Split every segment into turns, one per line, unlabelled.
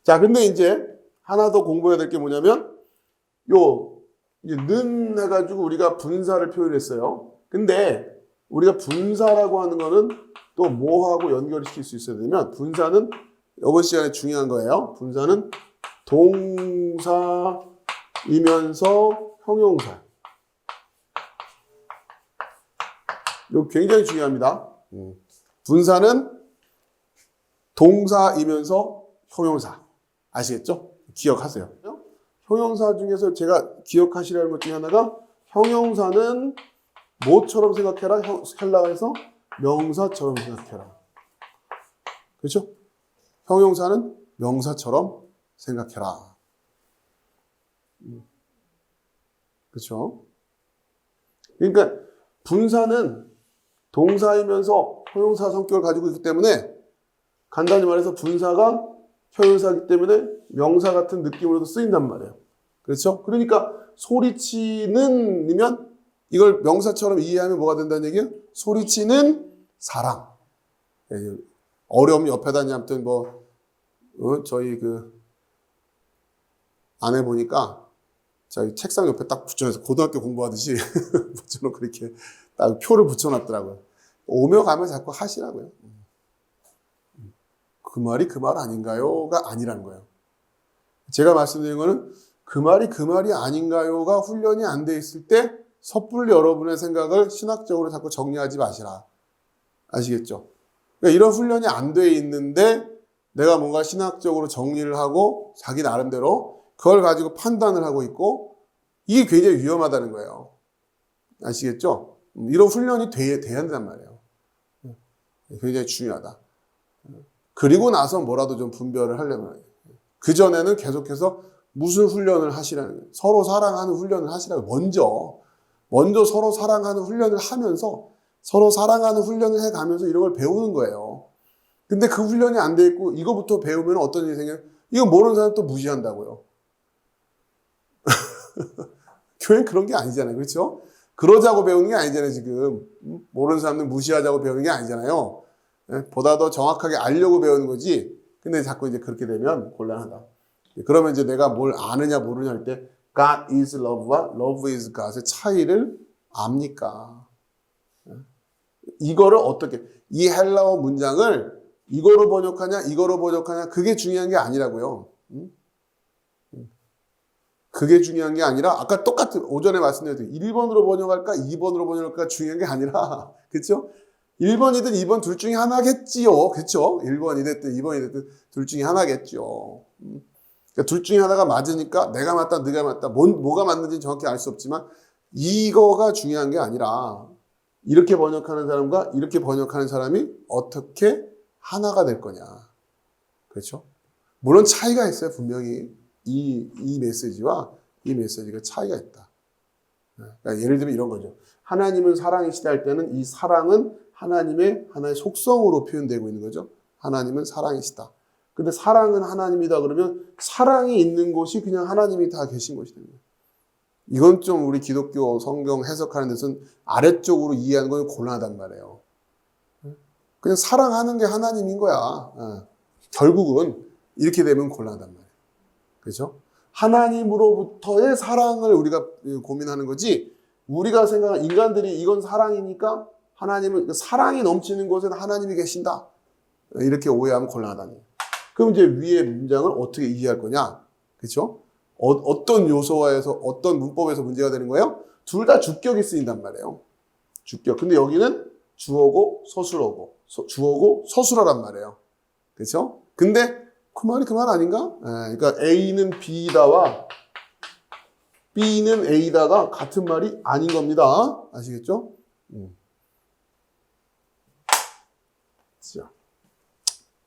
자, 근데 이제 하나 더 공부해야 될 게 뭐냐면 이제 는 해가지고 우리가 분사를 표현했어요. 근데 우리가 분사라고 하는 거는 또 뭐하고 연결을 시킬 수 있어야 되면 분사는 이번 시간에 중요한 거예요. 분사는 동사이면서 형용사. 이거 굉장히 중요합니다. 분사는 동사이면서 형용사. 아시겠죠? 기억하세요. 형용사 중에서 제가 기억하시라는 것 중에 하나가 형용사는 뭐처럼 생각해라? 헬라어에서 명사처럼 생각해라. 그렇죠? 형용사는 명사처럼 생각해라. 그렇죠? 그러니까 분사는 동사이면서 형용사 성격을 가지고 있기 때문에 간단히 말해서 분사가 형용사이기 때문에 명사 같은 느낌으로도 쓰인단 말이에요. 그렇죠? 그러니까 소리치는이면 이걸 명사처럼 이해하면 뭐가 된다는 얘기예요? 소리치는 사랑. 어려움이 옆에다 아무튼 저희 아내 보니까 저희 책상 옆에 딱 붙여서 고등학교 공부하듯이 붙여놓고 이렇게 딱 표를 붙여놨더라고요. 오며 가며 자꾸 하시라고요. 그 말이 그 말 아닌가요가 아니라는 거예요. 제가 말씀드린 거는 그 말이 그 말이 아닌가요가 훈련이 안 돼 있을 때 섣불리 여러분의 생각을 신학적으로 자꾸 정리하지 마시라. 아시겠죠? 그러니까 이런 훈련이 안 돼 있는데 내가 뭔가 신학적으로 정리를 하고 자기 나름대로 그걸 가지고 판단을 하고 있고 이게 굉장히 위험하다는 거예요. 아시겠죠? 이런 훈련이 돼야 된단 말이에요. 굉장히 중요하다. 그리고 나서 뭐라도 좀 분별을 하려면 그전에는 계속해서 무슨 훈련을 하시라는 거예요. 서로 사랑하는 훈련을 하시라고 먼저 서로 사랑하는 훈련을 하면서 서로 사랑하는 훈련을 해가면서 이런 걸 배우는 거예요. 근데 그 훈련이 안 돼 있고 이거부터 배우면 어떤 일이 생겨요? 이거 모르는 사람 또 무시한다고요. 교회는 그런 게 아니잖아요. 그렇죠? 그러자고 배우는 게 아니잖아요. 지금 모르는 사람들 무시하자고 배우는 게 아니잖아요. 보다 더 정확하게 알려고 배우는 거지. 근데 자꾸 이제 그렇게 되면 곤란하다. 그러면 이제 내가 뭘 아느냐 모르냐 할 때 God is love와 love is God의 차이를 압니까? 이거를 어떻게 이 헬라어 문장을 이거로 번역하냐 그게 중요한 게 아니라고요. 그게 중요한 게 아니라 아까 똑같은 오전에 말씀드렸듯이 1번으로 번역할까 2번으로 번역할까 중요한 게 아니라 그렇죠? 1번이든 2번 둘 중에 하나겠지요. 그렇죠? 1번이 됐든 2번이 됐든 둘 중에 하나겠죠. 그러니까 둘 중에 하나가 맞으니까 내가 맞다 네가 맞다 뭐가 맞는지 정확히 알 수 없지만 이거가 중요한 게 아니라 이렇게 번역하는 사람과 이렇게 번역하는 사람이 어떻게 하나가 될 거냐. 그렇죠? 물론 차이가 있어요. 분명히 이 메시지와 이 메시지가 차이가 있다. 그러니까 예를 들면 이런 거죠. 하나님은 사랑이시다 할 때는 이 사랑은 하나님의 하나의 속성으로 표현되고 있는 거죠. 하나님은 사랑이시다. 근데 사랑은 하나님이다 그러면 사랑이 있는 곳이 그냥 하나님이 다 계신 것이 됩니다. 이건 좀 우리 기독교 성경 해석하는 데서는 아래쪽으로 이해하는 건 곤란하단 말이에요. 그냥 사랑하는 게 하나님인 거야. 결국은 이렇게 되면 곤란하단 말이에요. 그렇죠? 하나님으로부터의 사랑을 우리가 고민하는 거지 우리가 생각하는 인간들이 이건 사랑이니까 하나님은 사랑이 넘치는 곳에는 하나님이 계신다. 이렇게 오해하면 곤란하다는 거예요. 그럼 이제 위의 문장을 어떻게 이해할 거냐? 그렇죠? 어떤 요소에서 어떤 문법에서 문제가 되는 거예요? 둘 다 주격이 쓰인단 말이에요. 주격. 근데 여기는 주어고 서술어고 주어고 서술어란 말이에요. 그렇죠? 근데 그 말이 그 말 아닌가? 그러니까 A는 B다와 B는 A다가 같은 말이 아닌 겁니다. 아시겠죠? 자,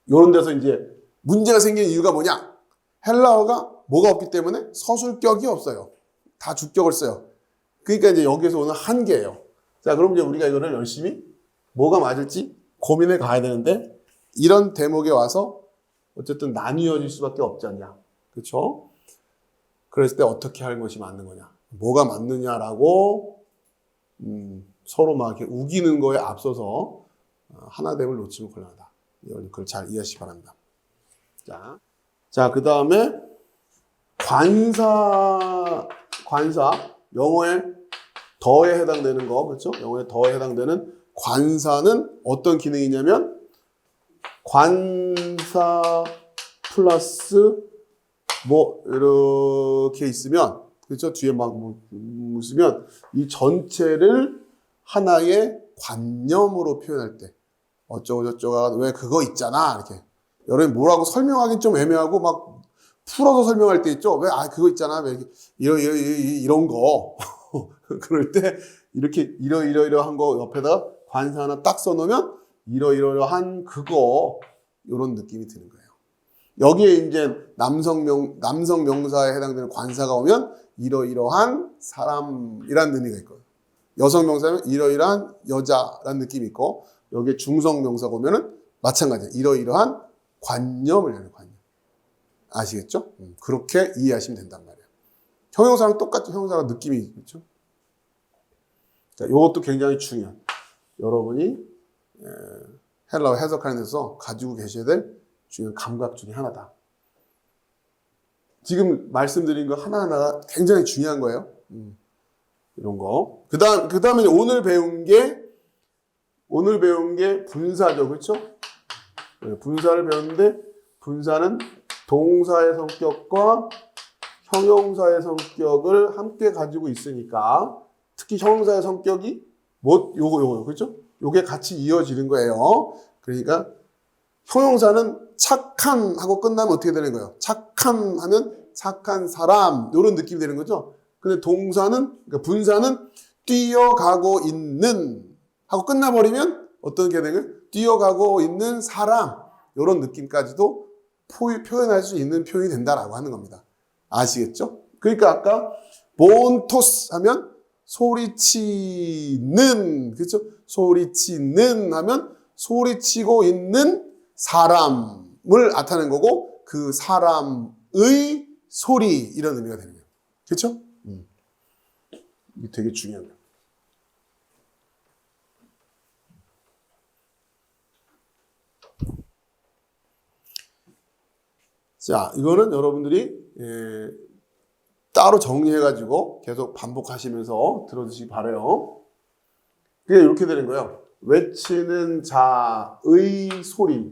이런 데서 이제 문제가 생긴 이유가 뭐냐? 헬라어가 뭐가 없기 때문에 서술격이 없어요. 다 주격을 써요. 그러니까 이제 여기서 오는 한계예요. 자, 그럼 이제 우리가 이거를 열심히 뭐가 맞을지 고민해 가야 되는데 이런 대목에 와서 어쨌든 나뉘어질 수밖에 없지 않냐. 그렇죠? 그랬을 때 어떻게 하는 것이 맞는 거냐. 뭐가 맞느냐라고 서로 막 이렇게 우기는 거에 앞서서 하나됨을 놓치면 곤란하다. 그걸 잘 이해하시기 바랍니다. 자. 자, 그 다음에 관사, 영어의 더에 해당되는 거, 그렇죠? 영어의 더에 해당되는 관사는 어떤 기능이냐면, 관사 플러스 뭐, 이렇게 있으면, 그렇죠? 뒤에 막 있으면, 이 전체를 하나의 관념으로 표현할 때, 어쩌고저쩌고, 왜 그거 있잖아, 이렇게. 여러분 뭐라고 설명하기 좀 애매하고 막 풀어서 설명할 때 있죠. 왜 그거 있잖아. 왜 이런 거. 그럴 때 이렇게 이러한 거 옆에다가 관사 하나 딱 써놓으면 이러한 그거 이런 느낌이 드는 거예요. 여기에 이제 남성 명사에 해당되는 관사가 오면 이러한 사람이란 의미가 있고, 여성 명사면 이러이러한 여자라는 느낌이 있고, 여기에 중성 명사가 오면은 마찬가지예요. 이러이러한 관념을 하는 관념. 아시겠죠? 그렇게 이해하시면 된단 말이에요. 형용사랑 똑같죠. 형용사랑 느낌이 그렇죠. 자, 이것도 굉장히 중요한, 여러분이 헬라어 해석하는 데서 가지고 계셔야 될 중요한 감각 중에 하나다. 지금 말씀드린 거 하나하나가 굉장히 중요한 거예요. 이런 거. 그 다음에 오늘 배운 게 분사죠. 그렇죠? 분사를 배웠는데, 분사는 동사의 성격과 형용사의 성격을 함께 가지고 있으니까, 특히 형용사의 성격이 요거 그렇죠? 요게 같이 이어지는 거예요. 그러니까 형용사는 착한 하고 끝나면 어떻게 되는 거예요? 착한 하면 착한 사람, 요런 느낌이 되는 거죠. 근데 그러니까 분사는 뛰어가고 있는 하고 끝나버리면 어떻게 되는 거예요? 뛰어가고 있는 사람, 이런 느낌까지도 표현할 수 있는 표현이 된다라고 하는 겁니다. 아시겠죠? 그러니까 아까 본토스 하면 소리치는, 그렇죠? 소리치는 하면 소리치고 있는 사람을 나타내는 거고, 그 사람의 소리, 이런 의미가 되는 거예요. 그렇죠? 이게 되게 중요한 거예요. 자, 이거는 여러분들이 따로 정리해가지고 계속 반복하시면서 들어주시기 바라요. 그게 이렇게 되는 거예요. 외치는 자의 소리가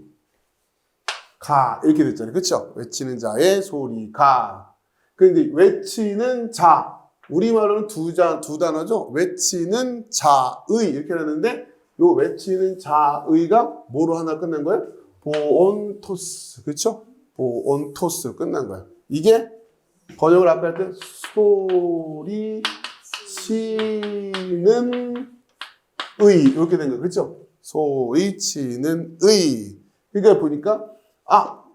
이렇게 됐잖아요. 그렇죠? 외치는 자의 소리가. 그런데 외치는 자, 우리말로는 두 단어죠. 외치는 자의 이렇게 하는데, 요 외치는 자의가 뭐로 하나 끝난 거예요? 보온토스. 그렇죠? 보온토스 끝난 거예요. 이게 번역을 아까 할 때 소리치는 의 이렇게 된 거예요. 그렇죠? 소리치는 의. 그러니까 보니까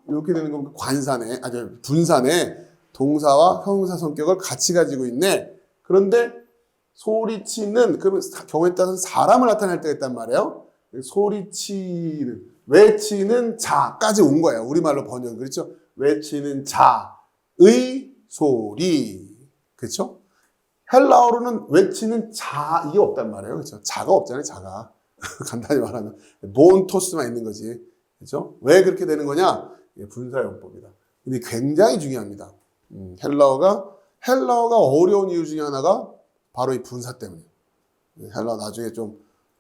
이렇게 되는 건 관사네, 분사네. 동사와 형용사 성격을 같이 가지고 있네. 그런데 소리치는, 그러면 경우에 따라서 사람을 나타낼 때가 있단 말이에요. 소리치는, 외치는 자까지 온 거예요. 우리말로 번역. 그렇죠? 외치는 자의 소리. 그렇죠? 헬라어로는 외치는 자, 이게 없단 말이에요. 그렇죠? 자가 없잖아요, 자가. 간단히 말하면. 몬토스만 있는 거지. 그렇죠? 왜 그렇게 되는 거냐? 분사용법이다. 근데 굉장히 중요합니다. 헬라어가 어려운 이유 중에 하나가 바로 이 분사 때문이에요. 헬라어 나중에 좀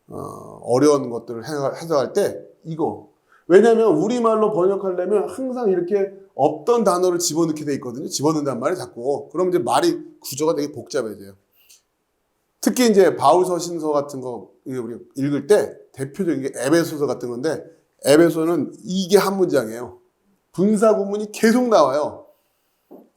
어려운 것들을 해석할 때 이거. 왜냐하면 우리말로 번역하려면 항상 이렇게 없던 단어를 집어넣게 돼 있거든요. 집어넣는단 말이에요, 자꾸. 그럼 이제 말이 구조가 되게 복잡해져요. 특히 이제 바울서신서 같은 거 우리 읽을 때 대표적인 게 에베소서 같은 건데, 에베소는 이게 한 문장이에요. 분사 구문이 계속 나와요.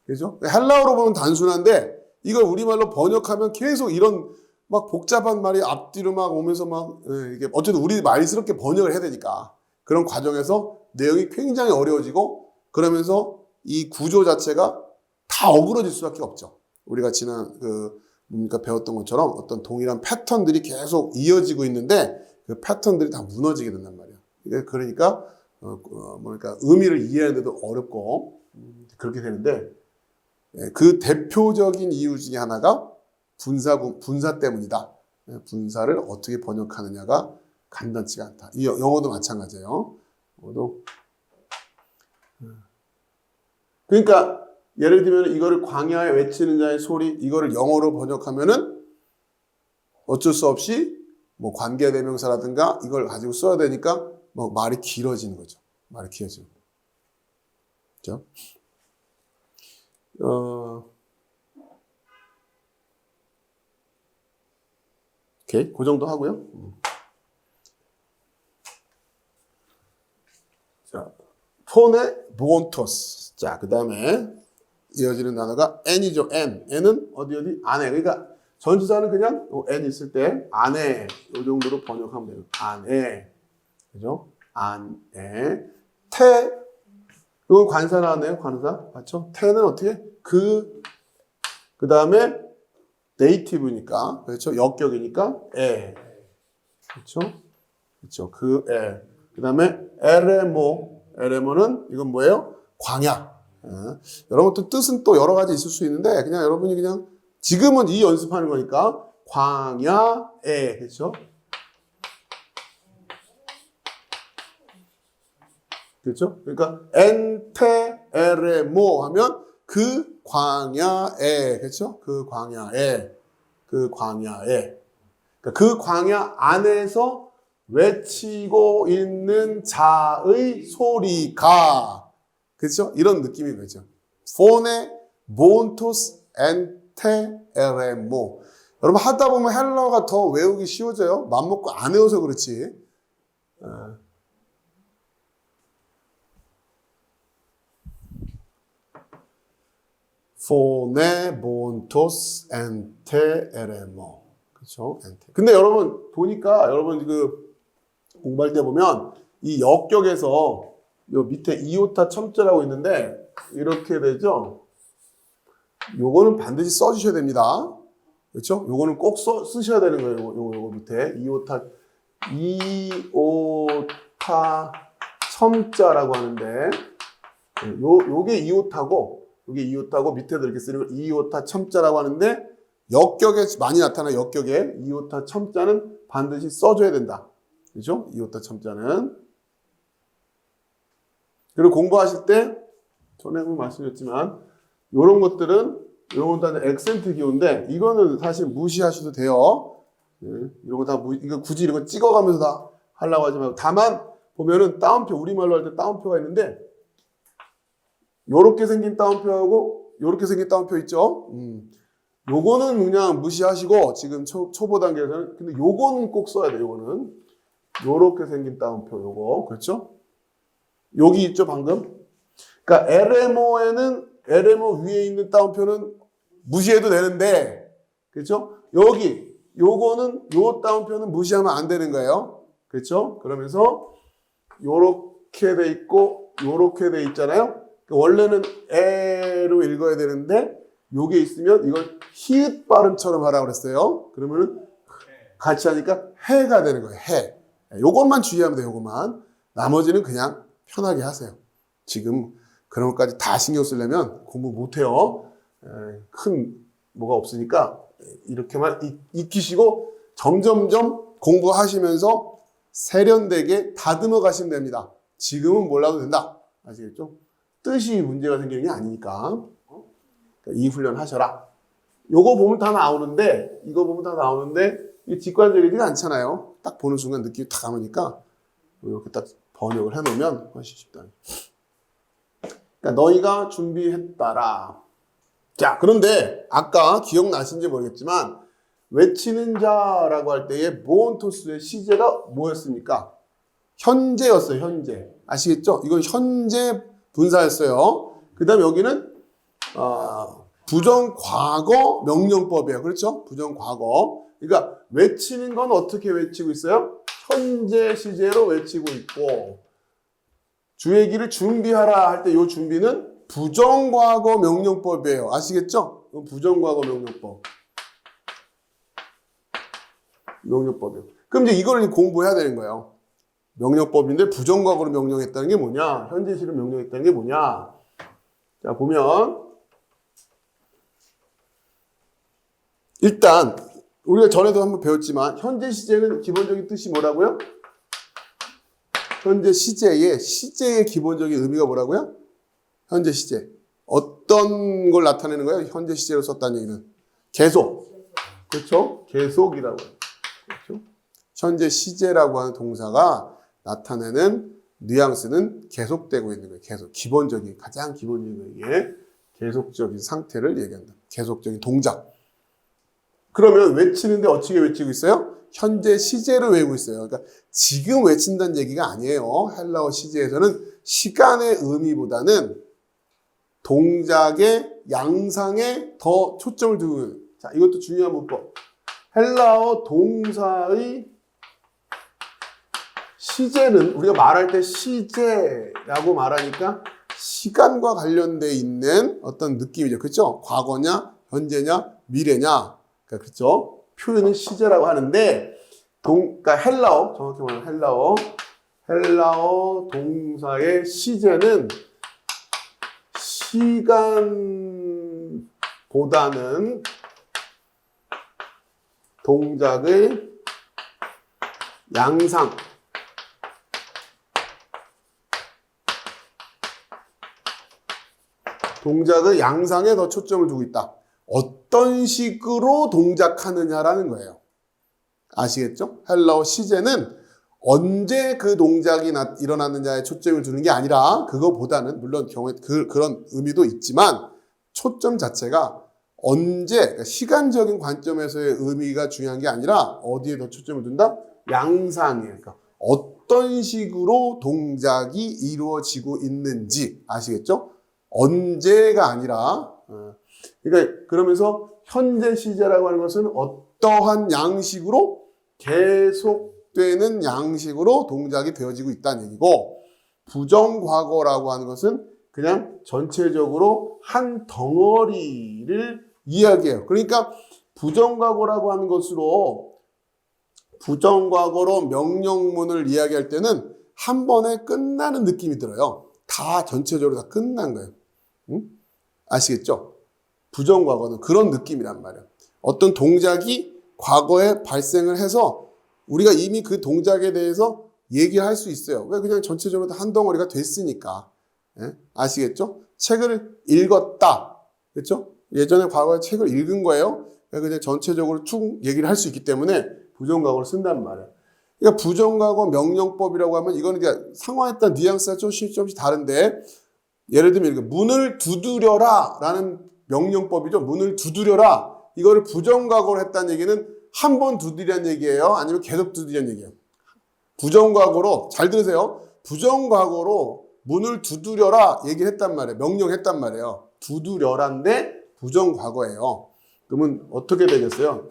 그죠? 헬라어로 보면 단순한데 이걸 우리말로 번역하면 계속 이런 막 복잡한 말이 앞뒤로 막 오면서 막 이게 어쨌든 우리 말스럽게 번역을 해야 되니까 그런 과정에서 내용이 굉장히 어려워지고, 그러면서 이 구조 자체가 다 어그러질 수밖에 없죠. 우리가 지난 배웠던 것처럼 어떤 동일한 패턴들이 계속 이어지고 있는데 그 패턴들이 다 무너지게 된단 말이에요. 그러니까 의미를 이해하는데도 어렵고 그렇게 되는데, 그 대표적인 이유 중에 하나가 분사 때문이다. 분사를 어떻게 번역하느냐가 간단치가 않다. 이 영어도 마찬가지예요. 영어도 그러니까 예를 들면 이거를 광야에 외치는 자의 소리, 이거를 영어로 번역하면은 어쩔 수 없이 뭐 관계대명사라든가 이걸 가지고 써야 되니까 뭐 말이 길어지는 거죠. 말이 길어지는 거죠. 오케이, 그 정도 하고요. 자, 폰의 몬토스. 자, 그 다음에 이어지는 단어가 n이죠. n은 어디 안에. 그러니까 전치사는 그냥 n 있을 때 안에 이 정도로 번역하면 돼요. 안에, 그죠? 안에. 태, 이건 관사 나왔네요. 관사 맞죠? 태는 어떻게? 그 다음에 네이티브니까, 그렇죠? 역격이니까 그렇죠? 그렇죠? 그 다음에 에레모는 이건 뭐예요? 광야. 여러분 또 뜻은 또 여러 가지 있을 수 있는데 그냥 여러분이 그냥 지금은 이 연습하는 거니까 광야에, 그렇죠? 그렇죠? 그러니까 엔테 에레모 하면 그 광야에, 그렇죠? 그 광야에. 그러니까 그 광야 안에서 외치고 있는 자의 소리가, 그렇죠? 이런 느낌인 거죠. 폰에 몬토스 엔테 에레모. 여러분 하다 보면 헬라어가 더 외우기 쉬워져요. 맘먹고 안 외워서 그렇지. 폰에 몬토스 엔테 에레모. 그렇죠? 엔테. 근데 여러분 보니까 여러분 그 공부할 때 보면 이 역격에서 요 밑에 이오타 첨자라고 있는데 이렇게 되죠? 요거는 반드시 써주셔야 됩니다. 그렇죠? 요거는 꼭 쓰셔야 되는 거예요. 요거 밑에 이오타 첨자라고 하는데 요게 이오타고 요게 이오타고 밑에도 이렇게 쓰는 걸 이오타 첨자라고 하는데 역격에 많이 나타나. 역격에 이오타 첨자는 반드시 써줘야 된다. 그죠? 이오타 첨자는. 그리고 공부하실 때 전에 한번 말씀드렸지만 이런 것들은 이런 것들은 액센트 기호인데 이거는 사실 무시하셔도 돼요. 이런 거 다 이거 굳이 이런 거 찍어가면서 다 하려고 하지 말고, 다만 보면은 따옴표, 우리말로 할 때 따옴표가 있는데 요렇게 생긴 따옴표하고 요렇게 생긴 따옴표 있죠? 요거는 그냥 무시하시고 지금 초보 단계에서는, 근데 요거는 꼭 써야 돼요. 요거는 요렇게 생긴 따옴표, 요거. 그렇죠? 여기 있죠, 방금? 그러니까 LMO 위에 있는 따옴표는 무시해도 되는데, 그렇죠? 요거는 요 따옴표는 무시하면 안 되는 거예요. 그렇죠? 그러면서 요렇게 돼 있고 요렇게 돼 있잖아요. 원래는 에로 읽어야 되는데 요게 있으면 이걸 히읗 발음처럼 하라고 그랬어요. 그러면은 같이 하니까 해가 되는 거예요. 해. 요것만 주의하면 돼요. 요것만. 나머지는 그냥 편하게 하세요. 지금 그런 것까지 다 신경 쓰려면 공부 못해요. 큰 뭐가 없으니까 이렇게만 익히시고 점점점 공부하시면서 세련되게 다듬어 가시면 됩니다. 지금은 몰라도 된다. 아시겠죠? 뜻이 문제가 생기는 게 아니니까. 이 훈련 하셔라. 요거 보면 다 나오는데, 이거 보면 다 나오는데, 이게 직관적이지가 않잖아요. 딱 보는 순간 느낌이 딱 가니까, 이렇게 딱 번역을 해놓으면 훨씬 쉽다. 그러니까 너희가 준비했다라. 자, 그런데 아까 기억나신지 모르겠지만, 외치는 자라고 할 때의 모온토스의 시제가 뭐였습니까? 현재였어요, 현재. 아시겠죠? 이건 현재 분사였어요. 그 다음에 여기는 부정과거 명령법이에요. 그렇죠? 부정과거. 그러니까 외치는 건 어떻게 외치고 있어요? 현재 시제로 외치고 있고, 주 얘기를 준비하라 할 때 이 준비는 부정과거 명령법이에요. 아시겠죠? 부정과거 명령법. 명령법이에요. 그럼 이제 이걸 공부해야 되는 거예요. 명령법인데 부정과거로 명령했다는 게 뭐냐? 현재 시를 명령했다는 게 뭐냐? 자, 보면 일단 우리가 전에도 한번 배웠지만 현재 시제는 기본적인 뜻이 뭐라고요? 현재 시제의 기본적인 의미가 뭐라고요? 현재 시제. 어떤 걸 나타내는 거예요? 현재 시제로 썼다는 얘기는 계속. 그렇죠? 계속이라고 해요. 그렇죠? 현재 시제라고 하는 동사가 나타내는 뉘앙스는 계속되고 있는 거예요. 계속. 기본적인, 가장 기본적인 거예요. 계속적인 상태를 얘기한다. 계속적인 동작. 그러면 외치는데 어떻게 외치고 있어요? 현재 시제를 외우고 있어요. 그러니까 지금 외친다는 얘기가 아니에요. 헬라어 시제에서는 시간의 의미보다는 동작의 양상에 더 초점을 두고 있는. 자, 이것도 중요한 문법. 헬라어 동사의 시제는 우리가 말할 때 시제라고 말하니까 시간과 관련돼 있는 어떤 느낌이죠. 그렇죠? 과거냐, 현재냐, 미래냐. 그러니까 그렇죠? 표현은 시제라고 하는데 그러니까 헬라어, 정확히 말하면 헬라어 동사의 시제는 시간보다는 동작의 양상, 동작의 양상에 더 초점을 두고 있다. 어떤 식으로 동작하느냐라는 거예요. 아시겠죠? 헬라어 시제는 언제 그 동작이 일어났느냐에 초점을 두는 게 아니라 그거보다는 물론 경우에 그런 의미도 있지만 초점 자체가 언제, 그러니까 시간적인 관점에서의 의미가 중요한 게 아니라 어디에 더 초점을 둔다? 양상이에요. 그러니까 어떤 식으로 동작이 이루어지고 있는지 아시겠죠? 언제가 아니라 그러니까 그러면서 현재 시제라고 하는 것은 어떠한 양식으로 계속되는 양식으로 동작이 되어지고 있다는 얘기고 부정과거라고 하는 것은 그냥 전체적으로 한 덩어리를 이야기해요. 그러니까 부정과거라고 하는 것으로 부정과거로 명령문을 이야기할 때는 한 번에 끝나는 느낌이 들어요. 다 전체적으로 다 끝난 거예요. 응? 아시겠죠? 부정과거는 그런 느낌이란 말이에요. 어떤 동작이 과거에 발생을 해서 우리가 이미 그 동작에 대해서 얘기할 수 있어요. 왜? 그냥 전체적으로 한 덩어리가 됐으니까. 예? 아시겠죠? 책을 읽었다. 그렇죠? 예전에 과거에 책을 읽은 거예요. 그냥 전체적으로 쭉 얘기를 할 수 있기 때문에 부정과거를 쓴단 말이에요. 그러니까 부정과거 명령법이라고 하면 이거는 이제 상황에 따른 뉘앙스가 조금씩 다른데 예를 들면 이렇게 문을 두드려라 라는 명령법이죠. 문을 두드려라. 이거를 부정과거로 했다는 얘기는 한 번 두드리란 얘기예요? 아니면 계속 두드리란 얘기예요? 부정과거로, 잘 들으세요. 부정과거로 문을 두드려라 얘기를 했단 말이에요. 명령했단 두드려라인데 부정과거예요. 그러면 어떻게 되겠어요?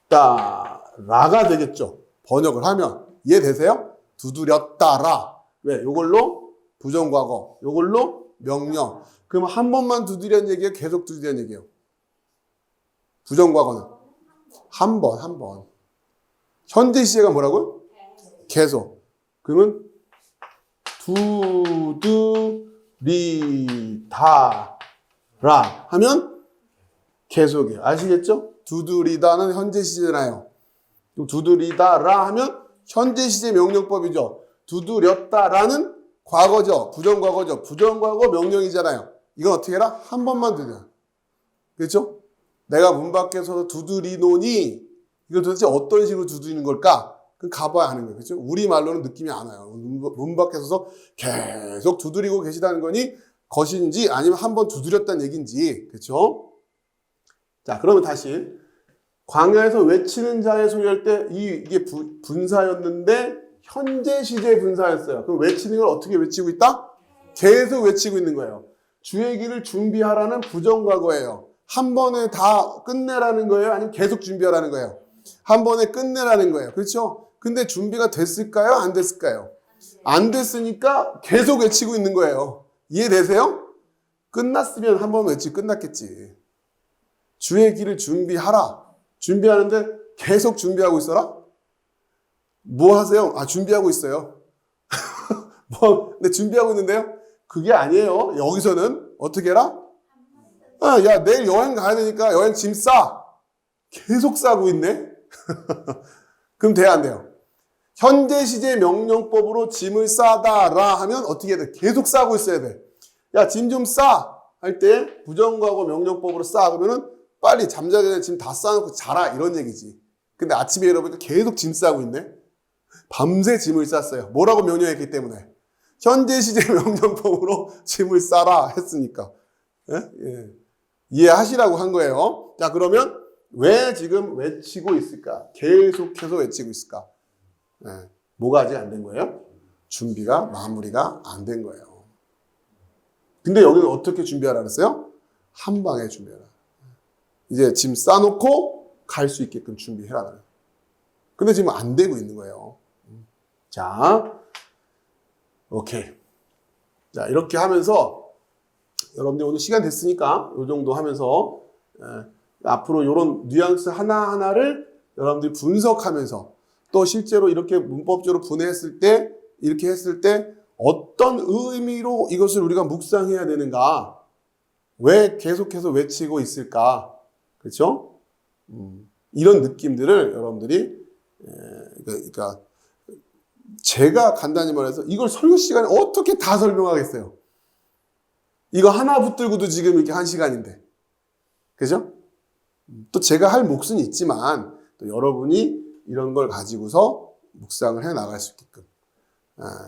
두드렸다라가 되겠죠. 번역을 하면. 이해되세요? 두드렸다라. 왜? 요걸로 부정과거, 요걸로 명령. 그럼 한 번만 두드리란 얘기예요? 계속 두드리란 얘기예요? 부정과거는 한 번. 현재 시제가 뭐라고요? 계속. 그러면 두드리다라 하면 계속이에요. 아시겠죠? 두드리다는 현재 시제잖아요. 두드리다라 하면 현재 시제 명령법이죠. 두드렸다라는 과거죠. 부정과거죠. 부정과거 명령이잖아요. 이건 어떻게 해라? 한 번만 두드려. 그렇죠? 내가 문 밖에서 두드리노니 이걸 도대체 어떤 식으로 두드리는 걸까? 그 가봐야 하는 거예요. 그렇죠? 우리말로는 느낌이 안 와요. 문 밖에 서서 계속 두드리고 계시다는 거니 것인지 아니면 한 번 두드렸다는 얘기인지. 그렇죠? 자, 그러면 다시 광야에서 외치는 자의 소리할 때 이게 분사였는데 현재 시제 분사였어요. 그럼 외치는 걸 어떻게 외치고 있다? 계속 외치고 있는 거예요. 주의 길을 준비하라는 부정과거예요. 한 번에 다 끝내라는 거예요? 아니면 계속 준비하라는 거예요? 한 번에 끝내라는 거예요. 그렇죠? 근데 준비가 됐을까요? 안 됐을까요? 안 됐으니까 계속 외치고 있는 거예요. 이해되세요? 끝났으면 한 번 외치고 끝났겠지. 주의 길을 준비하라. 준비하는데 계속 준비하고 있어라? 뭐 하세요? 아, 준비하고 있어요. 근데 준비하고 있는데요? 그게 아니에요. 여기서는 어떻게 해라? 야, 내일 여행 가야 되니까 여행 짐 싸. 계속 싸고 있네? 그럼 돼야 안 돼요? 현재 시제 명령법으로 짐을 싸다라 하면 어떻게 해야 돼? 계속 싸고 있어야 돼. 야, 짐 좀 싸! 할 때 부정과거 명령법으로 싸. 그러면은 빨리 잠자기 전에 짐 다 싸놓고 자라. 이런 얘기지. 근데 아침에 일어나니까 계속 짐 싸고 있네. 밤새 짐을 쌌어요. 뭐라고 명령했기 때문에. 현재 시제 명령법으로 짐을 싸라 했으니까. 예? 예. 이해하시라고 한 거예요. 자, 그러면 왜 지금 외치고 있을까? 계속해서 외치고 있을까? 예. 뭐가 아직 안 된 거예요? 준비가, 마무리가 안 된 거예요. 근데 여기는 어떻게 준비하라 그랬어요? 한 방에 준비하라. 이제 짐 싸놓고 갈 수 있게끔 준비해라. 근데 지금 안 되고 있는 거예요. 자, 오케이. 자, 이렇게 하면서 여러분들 오늘 시간 됐으니까 이 정도 하면서 앞으로 이런 뉘앙스 하나하나를 여러분들이 분석하면서 또 실제로 이렇게 문법적으로 분해했을 때 이렇게 했을 때 어떤 의미로 이것을 우리가 묵상해야 되는가? 왜 계속해서 외치고 있을까? 그렇죠? 이런 느낌들을 여러분들이 그러니까 제가 간단히 말해서 이걸 설교 시간에 어떻게 다 설명하겠어요? 이거 하나 붙들고도 지금 이렇게 1시간인데. 그죠? 또 제가 할 몫은 있지만 또 여러분이 이런 걸 가지고서 묵상을 해 나갈 수 있게끔.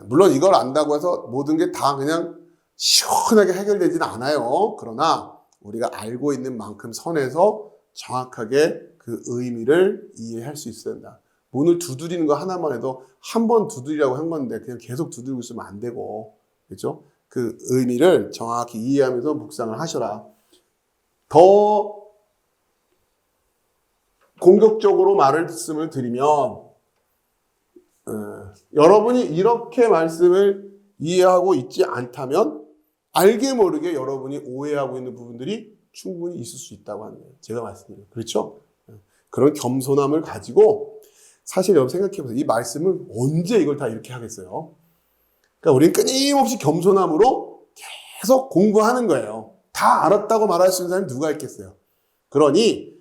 물론 이걸 안다고 해서 모든 게 다 그냥 시원하게 해결되지는 않아요. 그러나 우리가 알고 있는 만큼 선에서 정확하게 그 의미를 이해할 수 있어야 된다. 문을 두드리는 거 하나만 해도 한 번 두드리라고 한 건데 그냥 계속 두드리고 있으면 안 되고, 그렇죠? 그 의미를 정확히 이해하면서 묵상을 하셔라. 더 공격적으로 말씀을 드리면 여러분이 이렇게 말씀을 이해하고 있지 않다면 알게 모르게 여러분이 오해하고 있는 부분들이 충분히 있을 수 있다고 하는 거예요. 제가 말씀드려요. 그렇죠? 그런 겸손함을 가지고 사실 여러분 생각해보세요. 이 말씀을 언제 이걸 다 이렇게 하겠어요? 그러니까 우리는 끊임없이 겸손함으로 계속 공부하는 거예요. 다 알았다고 말할 수 있는 사람이 누가 있겠어요? 그러니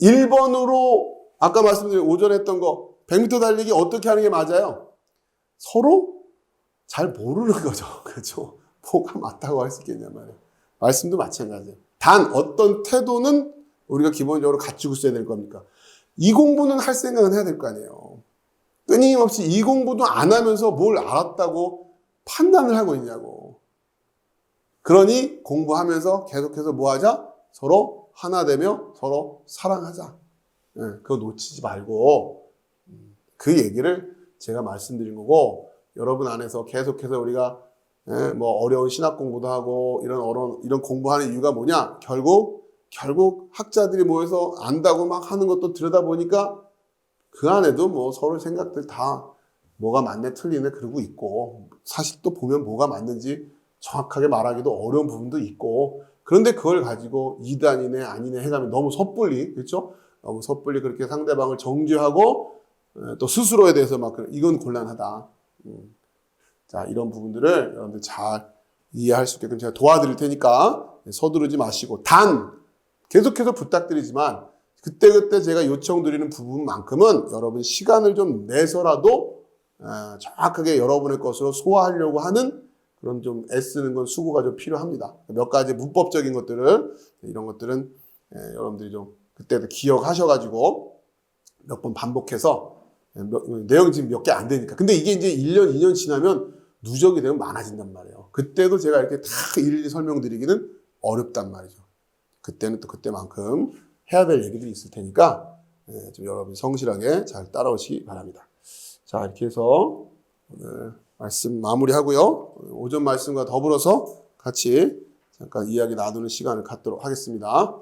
1번으로 아까 말씀드린 오전에 했던 거 100m 달리기 어떻게 하는 게 맞아요? 서로 잘 모르는 거죠. 그렇죠? 뭐가 맞다고 할 수 있겠냐 말이에요. 말씀도 마찬가지예요. 단 어떤 태도는 우리가 기본적으로 갖추고 있어야 될 겁니까? 이 공부는 할 생각은 해야 될 거 아니에요. 끊임없이 이 공부도 안 하면서 뭘 알았다고 판단을 하고 있냐고. 그러니 공부하면서 계속해서 뭐 하자? 서로 하나 되며 서로 사랑하자. 그거 놓치지 말고 그 얘기를 제가 말씀드린 거고, 여러분 안에서 계속해서 우리가 뭐 어려운 신학 공부도 하고 이런 공부하는 이유가 뭐냐? 결국 학자들이 모여서 안다고 막 하는 것도 들여다보니까 그 안에도 뭐 서로 생각들 다 뭐가 맞네 틀리네 그러고 있고, 사실 또 보면 뭐가 맞는지 정확하게 말하기도 어려운 부분도 있고, 그런데 그걸 가지고 이단이네 아니네 해가면 너무 섣불리, 그렇죠? 너무 섣불리 그렇게 상대방을 정죄하고 또 스스로에 대해서 막 이건 곤란하다. 자, 이런 부분들을 여러분들 잘 이해할 수 있게끔 제가 도와드릴 테니까 서두르지 마시고, 단 계속해서 부탁드리지만 그때그때 제가 요청드리는 부분만큼은 여러분 시간을 좀 내서라도 정확하게 여러분의 것으로 소화하려고 하는 그런 좀 애쓰는 건 수고가 좀 필요합니다. 몇 가지 문법적인 것들을, 이런 것들은 여러분들이 좀 그때도 기억하셔가지고 몇 번 반복해서 내용이 지금 몇 개 안 되니까. 근데 이게 이제 1년, 2년 지나면 누적이 되면 많아진단 말이에요. 그때도 제가 이렇게 다 일일이 설명드리기는 어렵단 말이죠. 그때는 또 그때만큼 해야 될 얘기들이 있을 테니까 좀 여러분이 성실하게 잘 따라오시기 바랍니다. 자, 이렇게 해서 오늘 말씀 마무리하고요. 오전 말씀과 더불어서 같이 잠깐 이야기 나누는 시간을 갖도록 하겠습니다.